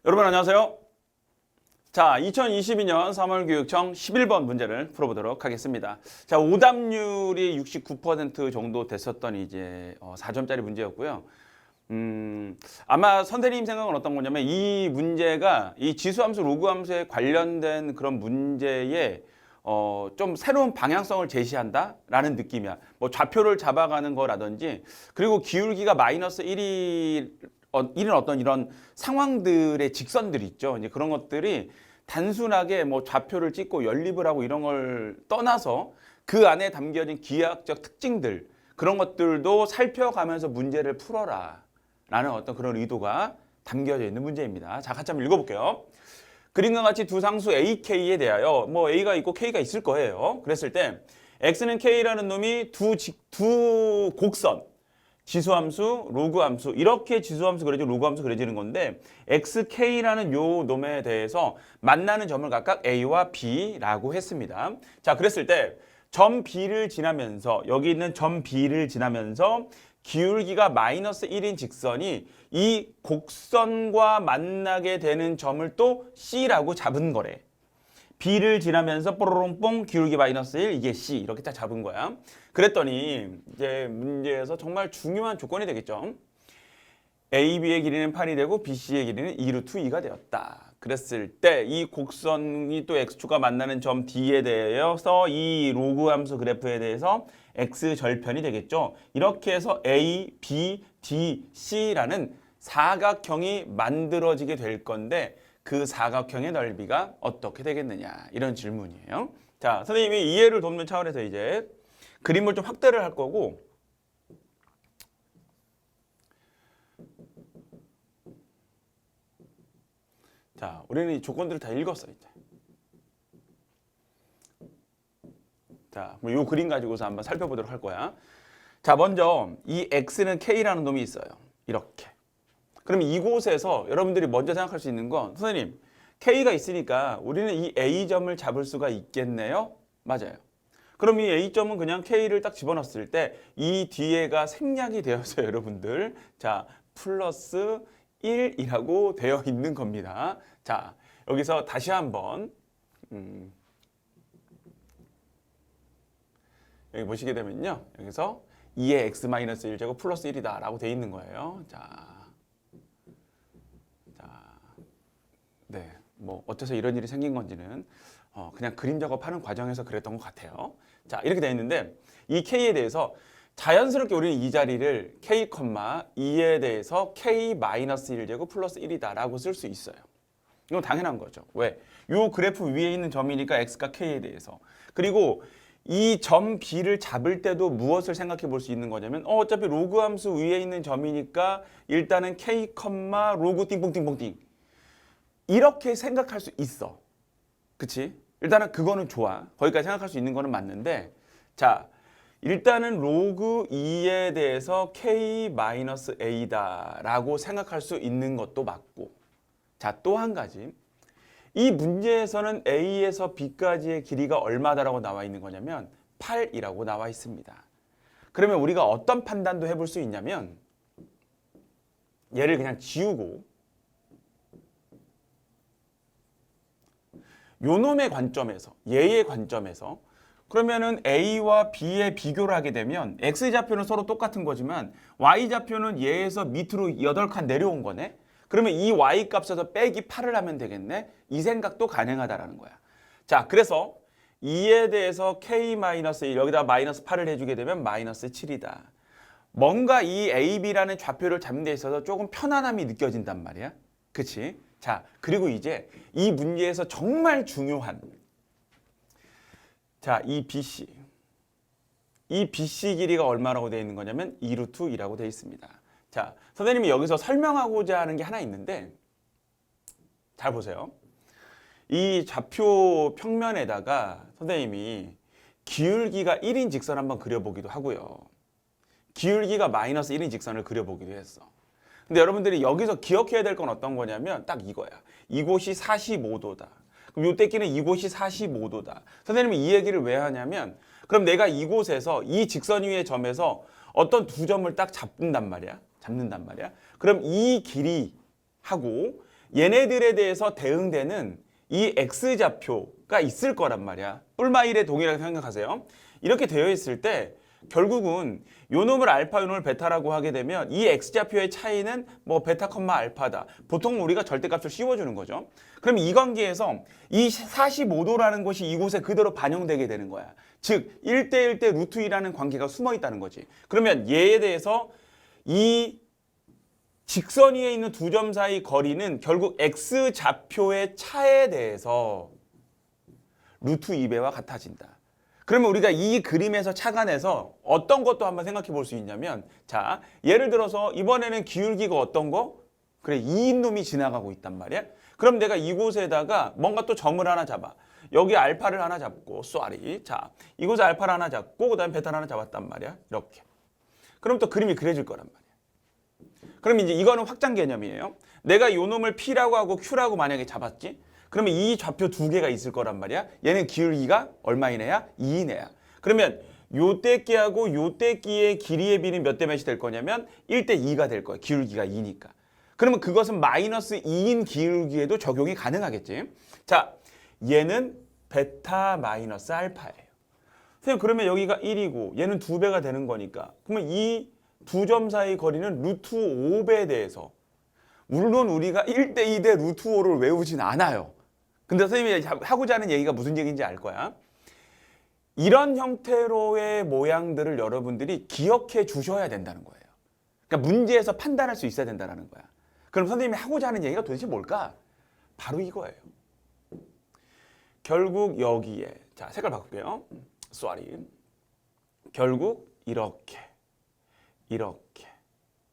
여러분 안녕하세요. 자, 2022년 3월 교육청 11번 문제를 풀어보도록 하겠습니다. 자, 오답률이 69% 정도 됐었던 이제 4점짜리 문제였고요. 아마 선생님 생각은 어떤 거냐면 이 문제가 이 지수함수, 로그함수에 관련된 그런 문제에 좀 새로운 방향성을 제시한다라는 느낌이야. 뭐 좌표를 잡아가는 거라든지 그리고 기울기가 마이너스 1이 이런 어떤 이런 상황들의 직선들 있죠. 이제 그런 것들이 단순하게 뭐 좌표를 찍고 연립을 하고 이런 걸 떠나서 그 안에 담겨진 기하학적 특징들 그런 것들도 살펴가면서 문제를 풀어라 라는 어떤 그런 의도가 담겨져 있는 문제입니다. 자, 같이 한번 읽어볼게요. 그림과 같이 두 상수 A, K에 대하여 뭐 A가 있고 K가 있을 거예요. 그랬을 때 X는 K라는 놈이 두 곡선 지수함수, 로그함수 이렇게 지수함수 그려지고 로그함수 그려지는 건데 XK라는 요 놈에 대해서 만나는 점을 각각 A와 B라고 했습니다. 자, 그랬을 때 점 B를 지나면서 여기 있는 점 B를 지나면서 기울기가 마이너스 1인 직선이 이 곡선과 만나게 되는 점을 또 C라고 잡은 거래. B를 지나면서 뽀로롱뽕 기울기 마이너스 1 이게 C 이렇게 딱 잡은 거야. 그랬더니 이제 문제에서 정말 중요한 조건이 되겠죠. AB의 길이는 8이 되고 BC의 길이는 2루트 2가 되었다. 그랬을 때 이 곡선이 또 X축과 만나는 점 D에 대해서 이 로그 함수 그래프에 대해서 X절편이 되겠죠. 이렇게 해서 A, B, D, C라는 사각형이 만들어지게 될 건데 그 사각형의 넓이가 어떻게 되겠느냐 이런 질문이에요. 자, 선생님이 이해를 돕는 차원에서 이제 그림을 좀 확대를 할 거고 자, 우리는 이 조건들을 다 읽었어 이제. 자, 이 그림 가지고서 한번 살펴보도록 할 거야. 자, 먼저 이 X는 K라는 놈이 있어요. 이렇게. 그럼 이곳에서 여러분들이 먼저 생각할 수 있는 건 선생님 K가 있으니까 우리는 이 A점을 잡을 수가 있겠네요? 맞아요. 그럼 이 A점은 그냥 K를 딱 집어넣었을 때 이 뒤에가 생략이 되어서 여러분들 자 플러스 1이라고 되어 있는 겁니다. 자, 여기서 다시 한번 여기 보시게 되면요. 여기서 2의 x-1제곱 플러스 1이다 라고 되어 있는 거예요. 네, 뭐 어째서 이런 일이 생긴 건지는 그냥 그림 작업하는 과정에서 그랬던 것 같아요. 자, 이렇게 되어 있는데 이 K에 대해서 자연스럽게 우리는 이 자리를 K, 2에 대해서 K-1제곱 플러스 1이다 라고 쓸 수 있어요. 이건 당연한 거죠. 왜? 이 그래프 위에 있는 점이니까 X과 K에 대해서. 그리고 이 점 B를 잡을 때도 무엇을 생각해 볼 수 있는 거냐면 어차피 로그 함수 위에 있는 점이니까 일단은 K, 로그 띵뽕띵뽕띵 이렇게 생각할 수 있어. 그치? 일단은 그거는 좋아. 거기까지 생각할 수 있는 거는 맞는데 자, 일단은 로그 2에 대해서 K-A다 라고 생각할 수 있는 것도 맞고 자, 또 한 가지 이 문제에서는 A에서 B까지의 길이가 얼마다라고 나와 있는 거냐면 8이라고 나와 있습니다. 그러면 우리가 어떤 판단도 해볼 수 있냐면 얘를 그냥 지우고 요놈의 관점에서 얘의 관점에서 그러면은 A와 B의 비교를 하게 되면 X좌표는 서로 똑같은 거지만 Y좌표는 얘에서 밑으로 8칸 내려온 거네. 그러면 이 Y 값에서 빼기 8을 하면 되겠네. 이 생각도 가능하다라는 거야. 자, 그래서 2에 대해서 K-1 여기다 마이너스 8을 해주게 되면 마이너스 7이다. 뭔가 이 AB라는 좌표를 잡는 데 있어서 조금 편안함이 느껴진단 말이야. 그치? 자, 그리고 이제 이 문제에서 정말 중요한 자, 이 BC. 이 BC 길이가 얼마라고 되어 있는 거냐면 2루트 2라고 되어 있습니다. 자, 선생님이 여기서 설명하고자 하는 게 하나 있는데 잘 보세요. 이 좌표 평면에다가 선생님이 기울기가 1인 직선 한번 그려보기도 하고요. 기울기가 마이너스 1인 직선을 그려보기도 했어. 근데 여러분들이 여기서 기억해야 될 건 어떤 거냐면 딱 이거야. 이곳이 45도다. 그럼 요 떼끼는 이곳이 45도다. 선생님이 이 얘기를 왜 하냐면 그럼 내가 이곳에서 이 직선 위의 점에서 어떤 두 점을 딱 잡는단 말이야. 그럼 이 길이하고 얘네들에 대해서 대응되는 이 X좌표가 있을 거란 말이야. 뿔마일의 동이라고 생각하세요. 이렇게 되어 있을 때 결국은 요 놈을 알파, 요 놈을 베타라고 하게 되면 이 X좌표의 차이는 뭐 베타, 알파다. 보통 우리가 절대값을 씌워주는 거죠. 그럼 이 관계에서 이 45도라는 것이 이곳에 그대로 반영되게 되는 거야. 즉 1대1대 루트 2라는 관계가 숨어 있다는 거지. 그러면 얘에 대해서 이 직선 위에 있는 두 점 사이 거리는 결국 X좌표의 차에 대해서 루트 2배와 같아진다. 그러면 우리가 이 그림에서 착안해서 어떤 것도 한번 생각해 볼 수 있냐면, 자, 예를 들어서 이번에는 기울기가 어떤 거? 그래, 2인 놈이 지나가고 있단 말이야. 그럼 내가 이곳에다가 뭔가 또 점을 하나 잡아. 여기 알파를 하나 잡고, 쏘리. 자, 이곳에 알파를 하나 잡고, 그 다음에 베타를 하나 잡았단 말이야. 이렇게. 그럼 또 그림이 그려질 거란 말이야. 그럼 이제 이거는 확장 개념이에요. 내가 요 놈을 P라고 하고 Q라고 만약에 잡았지? 그러면 이 좌표 두 개가 있을 거란 말이야. 얘는 기울기가 얼마인 애야? 2인 애야. 그러면 요 떼끼하고 요 떼끼의 길이의 비는 몇 대 몇이 될 거냐면 1대 2가 될 거야. 기울기가 2니까. 그러면 그것은 마이너스 2인 기울기에도 적용이 가능하겠지. 자, 얘는 베타 마이너스 알파예요. 선생님, 그러면 여기가 1이고 얘는 2배가 되는 거니까. 그러면 이 두 점 사이 거리는 루트 5배에 대해서, 물론 우리가 1대 2대 루트 5를 외우진 않아요. 근데 선생님이 하고자 하는 얘기가 무슨 얘기인지 알 거야. 이런 형태로의 모양들을 여러분들이 기억해 주셔야 된다는 거예요. 그러니까 문제에서 판단할 수 있어야 된다는 거야. 그럼 선생님이 하고자 하는 얘기가 도대체 뭘까? 바로 이거예요. 결국 여기에, 자, 색깔 바꿀게요. 쏘리. 결국 이렇게,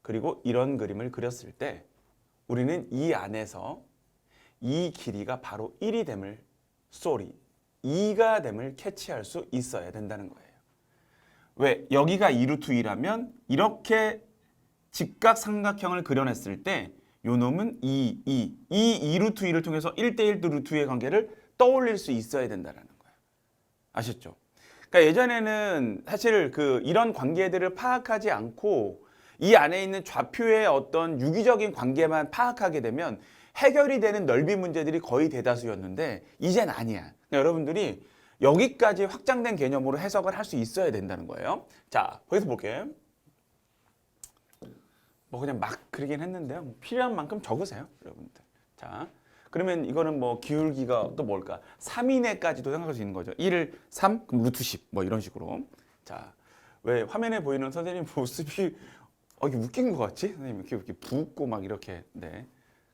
그리고 이런 그림을 그렸을 때 우리는 이 안에서 이 길이가 바로 1이 됨을, 2가 됨을 캐치할 수 있어야 된다는 거예요. 왜? 여기가 2루트 2라면 이렇게 직각삼각형을 그려냈을 때 요 놈은 2루트 2를 통해서 1대1 루트 2의 관계를 떠올릴 수 있어야 된다는 거예요. 아셨죠? 그러니까 예전에는 사실 이런 관계들을 파악하지 않고 이 안에 있는 좌표의 어떤 유기적인 관계만 파악하게 되면 해결이 되는 넓이 문제들이 거의 대다수였는데 이젠 아니야. 그러니까 여러분들이 여기까지 확장된 개념으로 해석을 할 수 있어야 된다는 거예요. 자, 거기서 볼게요. 뭐 그냥 막 그리긴 했는데요. 필요한 만큼 적으세요, 여러분들. 자, 그러면 이거는 뭐 기울기가 또 뭘까? 3인에까지도 생각할 수 있는 거죠. 1을 3, 그럼 루트 10, 뭐 이런 식으로. 자, 왜 화면에 보이는 선생님 모습이 이게 웃긴 것 같지? 선생님 이렇게 붓고 막 이렇게. 네.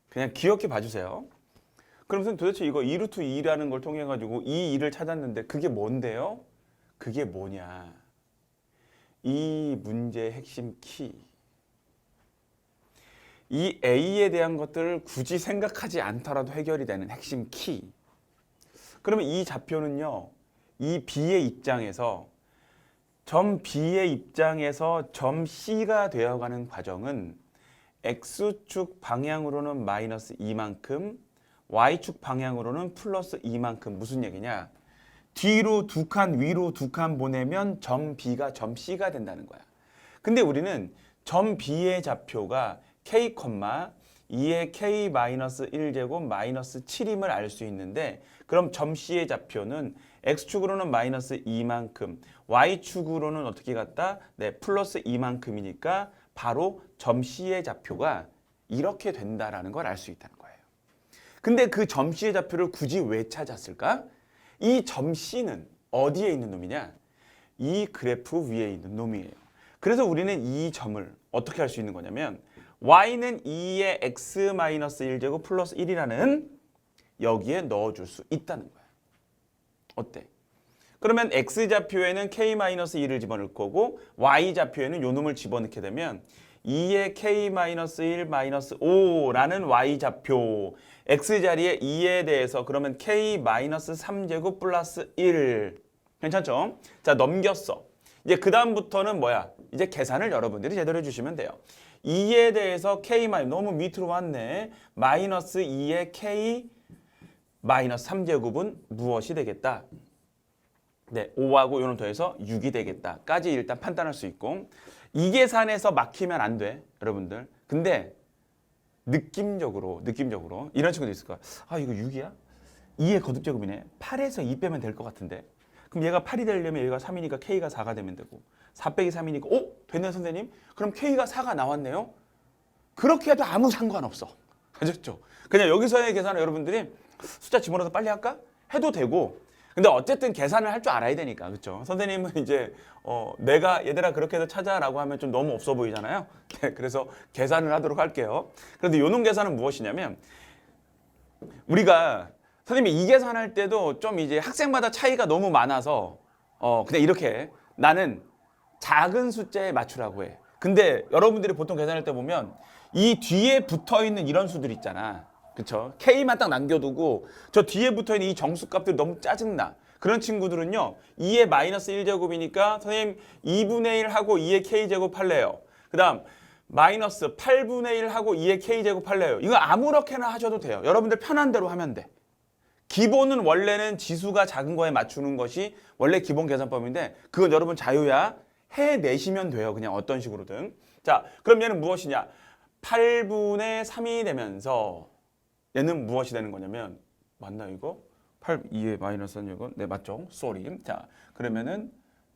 그냥 귀엽게 봐주세요. 그럼 선생님 도대체 이거 2루트 2라는 걸 통해 가지고 이 2를 찾았는데 그게 뭔데요? 그게 뭐냐? 이 문제의 핵심 키. 이 A에 대한 것들을 굳이 생각하지 않더라도 해결이 되는 핵심 키. 그러면 이 좌표는요, 이 B의 입장에서 점 B의 입장에서 점 C가 되어가는 과정은 X축 방향으로는 마이너스 2만큼, Y축 방향으로는 플러스 2만큼. 무슨 얘기냐? 뒤로 두 칸, 위로 두 칸 보내면 점 B가 점 C가 된다는 거야. 근데 우리는 점 B의 좌표가 K, 2의 K-1제곱 마이너스 7임을 알 수 있는데, 그럼 점 C의 좌표는 X축으로는 마이너스 2만큼, Y축으로는 어떻게 같다? 네, 플러스 2만큼이니까 바로 점 C의 좌표가 이렇게 된다라는 걸 알 수 있다는 거예요. 근데 그 점 C의 좌표를 굳이 왜 찾았을까? 이 점 C는 어디에 있는 놈이냐? 이 그래프 위에 있는 놈이에요. 그래서 우리는 이 점을 어떻게 할 수 있는 거냐면 Y는 2의 X-1제곱 플러스 1이라는 여기에 넣어줄 수 있다는 거야. 어때? 그러면 X좌표에는 K-2를 집어넣을 거고 Y좌표에는 요 놈을 집어넣게 되면 2의 K-1-5라는 Y좌표, X자리에 2에 대해서 그러면 K-3제곱 플러스 1. 괜찮죠? 자, 넘겼어. 이제 그 다음부터는 뭐야? 이제 계산을 여러분들이 제대로 해주시면 돼요. 2에 대해서 K 너무 밑으로 왔네. 마이너스 2의 K 마이너스 3제곱은 무엇이 되겠다? 네, 5하고 요놈 더해서 6이 되겠다까지 일단 판단할 수 있고, 이 계산에서 막히면 안 돼, 여러분들. 근데 느낌적으로 이런 친구도 있을 거야. 아, 이거 6이야? 2의 거듭제곱이네. 8에서 2 빼면 될 것 같은데. 그럼 얘가 8이 되려면 얘가 3이니까 K가 4가 되면 되고 4 빼기 3이니까 됐네 선생님? 그럼 K가 4가 나왔네요? 그렇게 해도 아무 상관없어. 아셨죠? 그냥 여기서의 계산을 여러분들이 숫자 집어넣어서 빨리 할까? 해도 되고 근데 어쨌든 계산을 할 줄 알아야 되니까 그렇죠? 선생님은 이제 내가 얘들아 그렇게 해서 찾아라고 하면 좀 너무 없어 보이잖아요. 네, 그래서 계산을 하도록 할게요. 그런데 요놈 계산은 무엇이냐면 우리가 선생님이 이 계산할 때도 좀 이제 학생마다 차이가 너무 많아서 그냥 이렇게 나는 작은 숫자에 맞추라고 해. 근데 여러분들이 보통 계산할 때 보면 이 뒤에 붙어 있는 이런 수들 있잖아. 그쵸? K만 딱 남겨두고 저 뒤에 붙어 있는 이 정수값들이 너무 짜증나. 그런 친구들은요. 2의 마이너스 1제곱이니까 선생님 2분의 1 하고 2의 K제곱 할래요. 그 다음 마이너스 8분의 1 하고 2의 K제곱 할래요. 이거 아무렇게나 하셔도 돼요. 여러분들 편한 대로 하면 돼. 기본은 원래는 지수가 작은 거에 맞추는 것이 원래 기본 계산법인데 그건 여러분 자유야. 해내시면 돼요. 그냥 어떤 식으로든. 자, 그럼 얘는 무엇이냐? 8분의 3이 되면서 얘는 무엇이 되는 거냐면 맞나 이거? 2의 마이너스 6은 네 맞죠? 쏘리. 자, 그러면은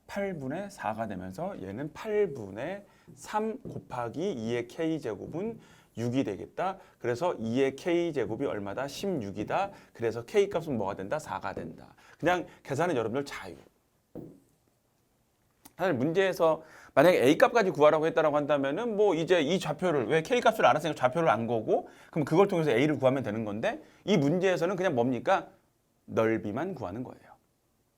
8분의 4가 되면서 얘는 8분의 3 곱하기 2의 K제곱은 6이 되겠다. 그래서 2의 K제곱이 얼마다? 16이다. 그래서 K값은 뭐가 된다? 4가 된다. 그냥 계산은 여러분들 자유. 사실 문제에서 만약에 A값까지 구하라고 했다라고 한다면은 뭐 이제 이 좌표를 왜 K값을 알았으니까 좌표를 안 거고 그럼 그걸 통해서 A를 구하면 되는 건데 이 문제에서는 그냥 뭡니까? 넓이만 구하는 거예요.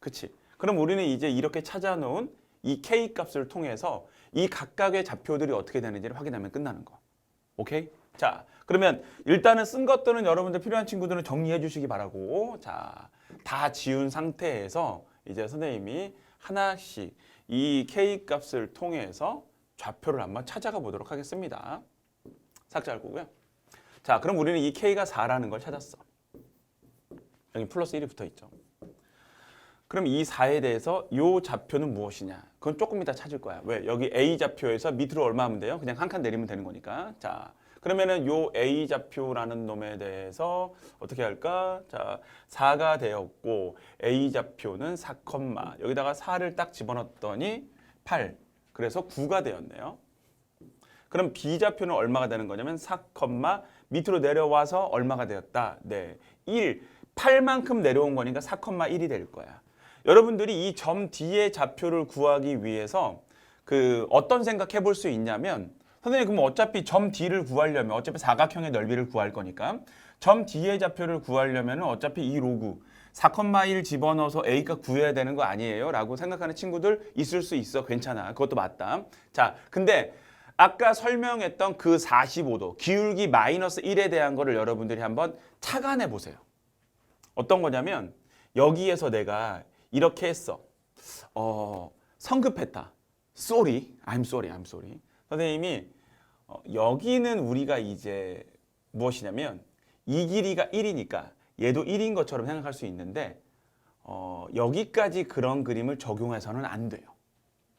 그치? 그럼 우리는 이제 이렇게 찾아놓은 이 K값을 통해서 이 각각의 좌표들이 어떻게 되는지를 확인하면 끝나는 거. 오케이? 자, 그러면 일단은 쓴 것들은 여러분들 필요한 친구들은 정리해 주시기 바라고 자, 다 지운 상태에서 이제 선생님이 하나씩 이 K값을 통해서 좌표를 한번 찾아가 보도록 하겠습니다. 삭제할 거고요. 자, 그럼 우리는 이 K가 4라는 걸 찾았어. 여기 플러스 1이 붙어 있죠. 그럼 이 4에 대해서 이 좌표는 무엇이냐? 그건 조금 이따 찾을 거야. 왜? 여기 A 좌표에서 밑으로 얼마 하면 돼요? 그냥 한 칸 내리면 되는 거니까. 자, 그러면은 요 A 좌표라는 놈에 대해서 어떻게 할까? 자, 4가 되었고 A 좌표는 4, 여기다가 4를 딱 집어넣었더니 8. 그래서 9가 되었네요. 그럼 B 좌표는 얼마가 되는 거냐면 4, 밑으로 내려와서 얼마가 되었다? 네, 1. 8만큼 내려온 거니까 4,1이 될 거야. 여러분들이 이 점 D의 좌표를 구하기 위해서 그 어떤 생각해 볼 수 있냐면 선생님 그럼 어차피 점 D를 구하려면 어차피 사각형의 넓이를 구할 거니까 점 D의 좌표를 구하려면 어차피 이 로그 4,1 집어넣어서 A값 구해야 되는 거 아니에요? 라고 생각하는 친구들 있을 수 있어. 괜찮아. 그것도 맞다. 자, 근데 아까 설명했던 그 45도 기울기 마이너스 1에 대한 거를 여러분들이 한번 착안해 보세요. 어떤 거냐면 여기에서 내가 이렇게 했어. 성급했다. I'm sorry. 선생님이 여기는 우리가 이제 무엇이냐면 이 길이가 1이니까 얘도 1인 것처럼 생각할 수 있는데 여기까지 그런 그림을 적용해서는 안 돼요.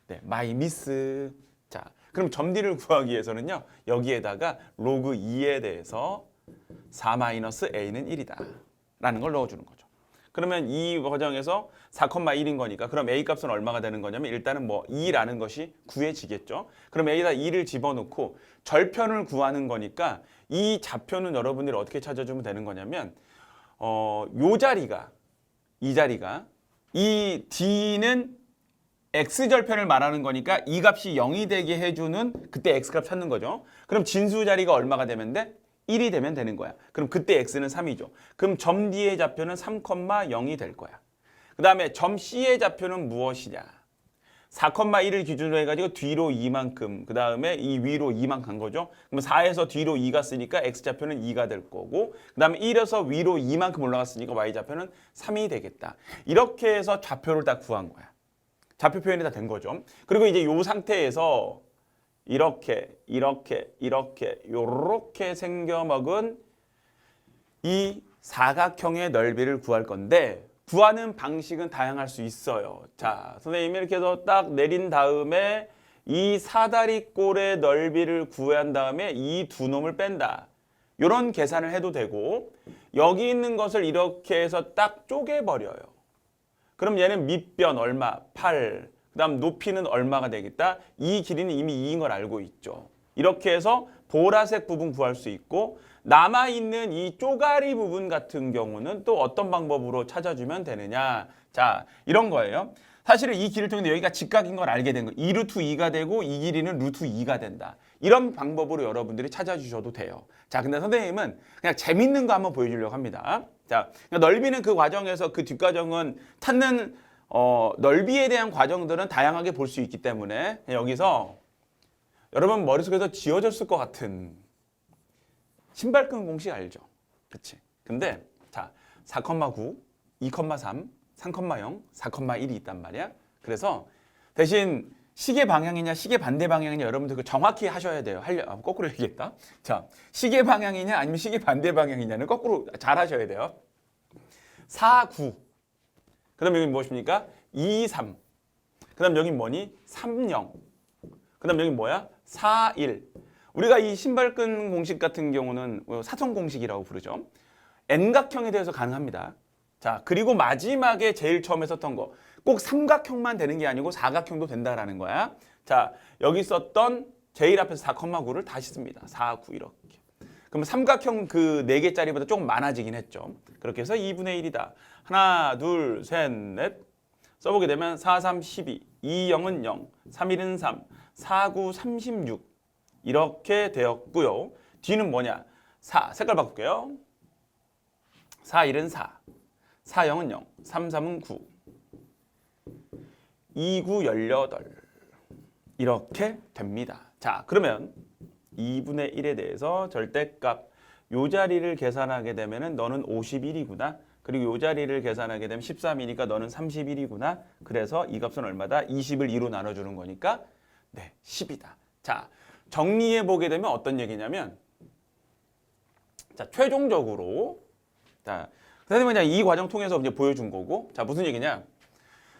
네, my miss. 자, 그럼 점 D를 구하기 위해서는요. 여기에다가 로그 2에 대해서 4-a는 1이다. 라는 걸 넣어주는 거죠. 그러면 이 과정에서 4,1인 거니까 그럼 A 값은 얼마가 되는 거냐면 일단은 뭐 2라는 것이 구해지겠죠. 그럼 A에다 2를 집어넣고 절편을 구하는 거니까 이 좌표는 여러분들이 어떻게 찾아주면 되는 거냐면 요 자리가 이 D는 X절편을 말하는 거니까 이 값이 0이 되게 해주는 그때 X값 찾는 거죠. 그럼 진수 자리가 얼마가 되면 돼? 1이 되면 되는 거야. 그럼 그때 X는 3이죠. 그럼 점 D의 좌표는 3,0이 될 거야. 그 다음에 점 C의 좌표는 무엇이냐? 4,1을 기준으로 해가지고 뒤로 2만큼, 그 다음에 이 위로 2만 간 거죠. 그럼 4에서 뒤로 2가 쓰니까 X좌표는 2가 될 거고, 그 다음에 1에서 위로 2만큼 올라갔으니까 Y좌표는 3이 되겠다. 이렇게 해서 좌표를 다 구한 거야. 좌표 표현이 다 된 거죠. 그리고 이제 이 상태에서 이렇게 생겨먹은 이 사각형의 넓이를 구할 건데 구하는 방식은 다양할 수 있어요. 자, 선생님이 이렇게 해서 딱 내린 다음에 이 사다리꼴의 넓이를 구한 다음에 이 두 놈을 뺀다. 이런 계산을 해도 되고 여기 있는 것을 이렇게 해서 딱 쪼개버려요. 그럼 얘는 밑변 얼마? 8. 그 다음 높이는 얼마가 되겠다? 이 길이는 이미 2인 걸 알고 있죠. 이렇게 해서 보라색 부분 구할 수 있고 남아있는 이 쪼가리 부분 같은 경우는 또 어떤 방법으로 찾아주면 되느냐. 자, 이런 거예요. 사실은 이 길을 통해서 여기가 직각인 걸 알게 된 거예요. 2 루트 2가 되고 이 길이는 루트 2가 된다. 이런 방법으로 여러분들이 찾아주셔도 돼요. 자, 근데 선생님은 그냥 재밌는 거 한번 보여주려고 합니다. 자, 넓이는 그 과정에서 그 뒷과정은 찾는 넓이에 대한 과정들은 다양하게 볼 수 있기 때문에 여기서 여러분 머릿속에서 지워졌을 것 같은 신발끈 공식 알죠? 그치? 근데 자, 4,9, 2,3, 3,0, 4,1이 있단 말이야. 그래서 대신 시계 방향이냐 시계 반대 방향이냐 여러분들 그 정확히 하셔야 돼요. 거꾸로 얘기했다. 자, 시계 방향이냐 아니면 시계 반대 방향이냐는 거꾸로 잘 하셔야 돼요. 4, 9. 그 다음 여기 무엇입니까? 2, 3. 그 다음 여기 뭐니? 3, 0. 그 다음 여기 뭐야? 4, 1. 우리가 이 신발끈 공식 같은 경우는 사선 공식이라고 부르죠. N각형에 대해서 가능합니다. 자, 그리고 마지막에 제일 처음에 썼던 거. 꼭 삼각형만 되는 게 아니고 사각형도 된다라는 거야. 자, 여기 썼던 제일 앞에서 4,9를 다시 씁니다. 4, 9 이렇게. 그럼 삼각형 그 4개짜리보다 조금 많아지긴 했죠. 그렇게 해서 2분의 1이다. 하나, 둘, 셋, 넷. 써보게 되면 4, 3, 12, 2, 0은 0, 3, 1은 3, 4, 9, 36 이렇게 되었고요. 뒤는 뭐냐? 4, 색깔 바꿀게요. 4, 1은 4, 4, 0은 0, 3, 3은 9, 2, 9, 18 이렇게 됩니다. 자, 그러면 2분의 1에 대해서 절대값 요 자리를 계산하게 되면 너는 51이구나. 그리고 요 자리를 계산하게 되면 13이니까 너는 31이구나. 그래서 이 값은 얼마다? 20을 2로 나눠주는 거니까 네, 10이다. 자, 정리해 보게 되면 어떤 얘기냐면 자, 최종적으로 자, 선생님은 그냥 이 과정 통해서 이제 보여준 거고 자, 무슨 얘기냐?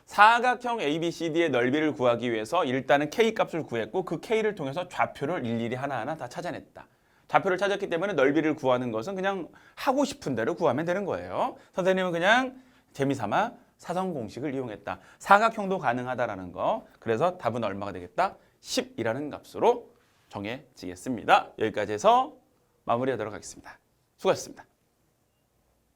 사각형 ABCD의 넓이를 구하기 위해서 일단은 K 값을 구했고 그 K를 통해서 좌표를 일일이 하나하나 다 찾아냈다. 좌표를 찾았기 때문에 넓이를 구하는 것은 그냥 하고 싶은 대로 구하면 되는 거예요. 선생님은 그냥 재미삼아 사선 공식을 이용했다. 사각형도 가능하다라는 거. 그래서 답은 얼마가 되겠다? 10이라는 값으로 정해지겠습니다. 여기까지 해서 마무리하도록 하겠습니다. 수고하셨습니다.